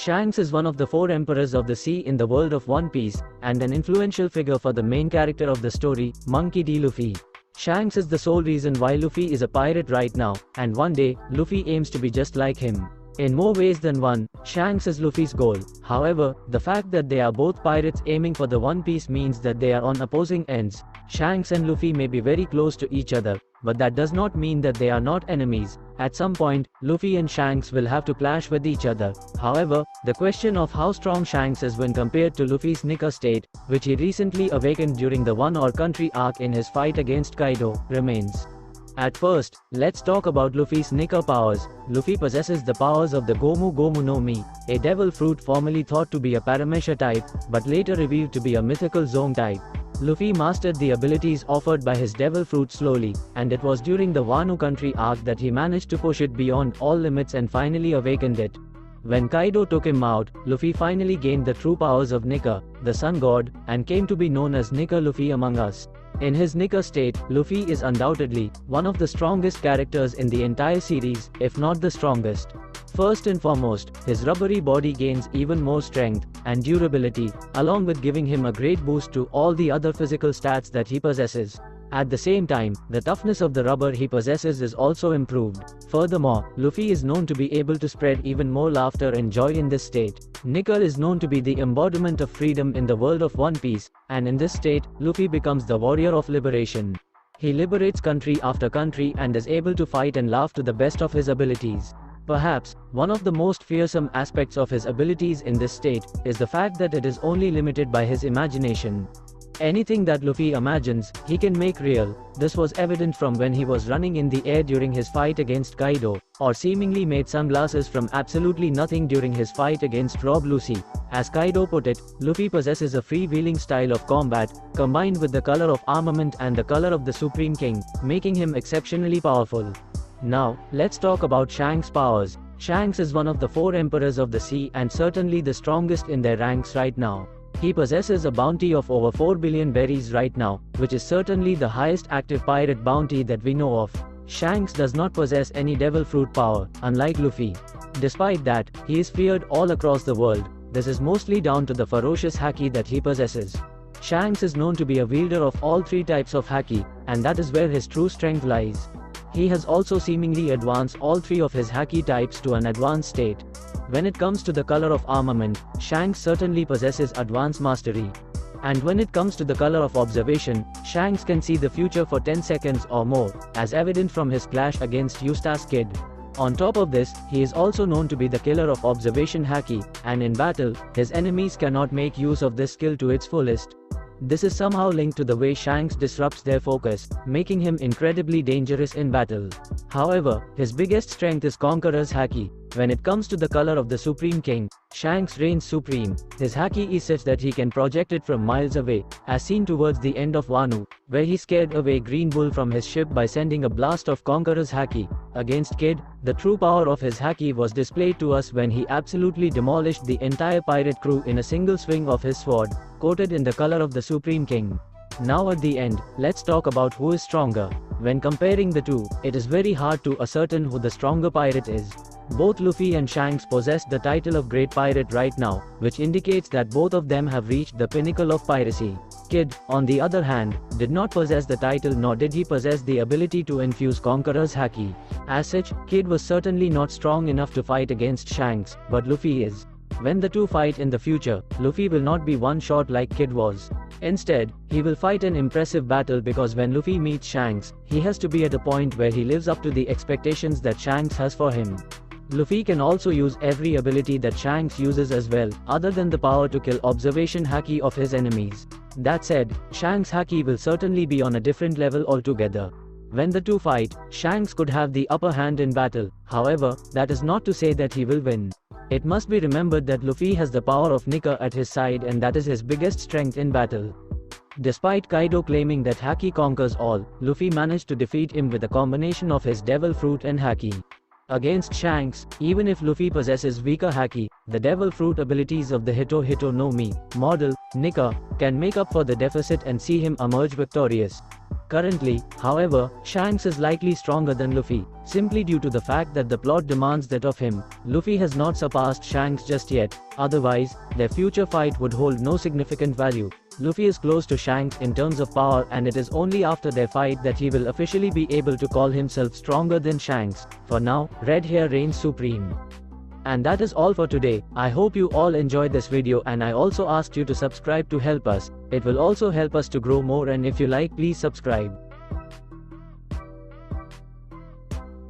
Shanks is one of the 4 emperors of the sea in the world of One Piece, and an influential figure for the main character of the story, Monkey D. Luffy. Shanks is the sole reason why Luffy is a pirate right now, and one day, Luffy aims to be just like him. In more ways than one, Shanks is Luffy's goal. However, the fact that they are both pirates aiming for the One Piece means that they are on opposing ends. Shanks and Luffy may be very close to each other, but that does not mean that they are not enemies. At some point, Luffy and Shanks will have to clash with each other. However, the question of how strong Shanks is when compared to Luffy's Nika state, which he recently awakened during the One or Country arc in his fight against Kaido, remains. At first, let's talk about Luffy's Nika powers. Luffy possesses the powers of the Gomu Gomu no Mi, a devil fruit formerly thought to be a Paramecia type, but later revealed to be a mythical Zoan type. Luffy mastered the abilities offered by his devil fruit slowly, and it was during the Wano Country arc that he managed to push it beyond all limits and finally awakened it. When Kaido took him out, Luffy finally gained the true powers of Nika, the Sun God, and came to be known as Nika Luffy among us. In his Nika state, Luffy is undoubtedly one of the strongest characters in the entire series, if not the strongest. First and foremost, his rubbery body gains even more strength and durability, along with giving him a great boost to all the other physical stats that he possesses. At the same time, the toughness of the rubber he possesses is also improved. Furthermore, Luffy is known to be able to spread even more laughter and joy in this state. Nika is known to be the embodiment of freedom in the world of One Piece, and in this state, Luffy becomes the warrior of liberation. He liberates country after country and is able to fight and laugh to the best of his abilities. Perhaps, one of the most fearsome aspects of his abilities in this state is the fact that it is only limited by his imagination. Anything that Luffy imagines, he can make real. This was evident from when he was running in the air during his fight against Kaido, or seemingly made sunglasses from absolutely nothing during his fight against Rob Lucy. As Kaido put it, Luffy possesses a freewheeling style of combat, combined with the color of armament and the color of the Supreme King, making him exceptionally powerful. Now, let's talk about Shanks' powers. Shanks is one of the 4 emperors of the sea and certainly the strongest in their ranks right now. He possesses a bounty of over 4 billion berries right now, which is certainly the highest active pirate bounty that we know of. Shanks does not possess any devil fruit power, unlike Luffy. Despite that, he is feared all across the world. This is mostly down to the ferocious Haki that he possesses. Shanks is known to be a wielder of all 3 types of Haki, and that is where his true strength lies. He has also seemingly advanced all 3 of his Haki types to an advanced state. When it comes to the color of armament, Shanks certainly possesses advanced mastery. And when it comes to the color of observation, Shanks can see the future for 10 seconds or more, as evident from his clash against 𝙲𝚘𝚙𝚎𝚛 Kid. On top of this, he is also known to be the killer of observation Haki, and in battle, his enemies cannot make use of this skill to its fullest. This is somehow linked to the way Shanks disrupts their focus, making him incredibly dangerous in battle. However, his biggest strength is Conqueror's Haki. When it comes to the color of the Supreme King, Shanks reigns supreme. His Haki is such that he can project it from miles away, as seen towards the end of Wano, where he scared away Green Bull from his ship by sending a blast of Conqueror's Haki. Against Kid, the true power of his Haki was displayed to us when he absolutely demolished the entire pirate crew in a single swing of his sword, coated in the color of the Supreme King. Now at the end, let's talk about who is stronger. When comparing the two, it is very hard to ascertain who the stronger pirate is. Both Luffy and Shanks possess the title of Great Pirate right now, which indicates that both of them have reached the pinnacle of piracy. Kid, on the other hand, did not possess the title nor did he possess the ability to infuse Conqueror's Haki. As such, Kid was certainly not strong enough to fight against Shanks, but Luffy is. When the two fight in the future, Luffy will not be one shot like Kid was. Instead, he will fight an impressive battle because when Luffy meets Shanks, he has to be at a point where he lives up to the expectations that Shanks has for him. Luffy can also use every ability that Shanks uses as well, other than the power to kill observation Haki of his enemies. That said, Shanks' Haki will certainly be on a different level altogether. When the two fight, Shanks could have the upper hand in battle. However, that is not to say that he will win. It must be remembered that Luffy has the power of Nika at his side and that is his biggest strength in battle. Despite Kaido claiming that Haki conquers all, Luffy managed to defeat him with a combination of his Devil Fruit and Haki. Against Shanks, even if Luffy possesses weaker Haki, the Devil Fruit abilities of the 𝙲𝚘𝚙𝚎𝚛 no Mi model, Nika, can make up for the deficit and see him emerge victorious. Currently, however, Shanks is likely stronger than Luffy, simply due to the fact that the plot demands that of him. Luffy has not surpassed Shanks just yet, otherwise, their future fight would hold no significant value. Luffy is close to Shanks in terms of power, and it is only after their fight that he will officially be able to call himself stronger than Shanks. For now, red hair reigns supreme. And that is all for today. I hope you all enjoyed this video, and I also asked you to subscribe to help us. It will also help us to grow more, and if you like, please subscribe.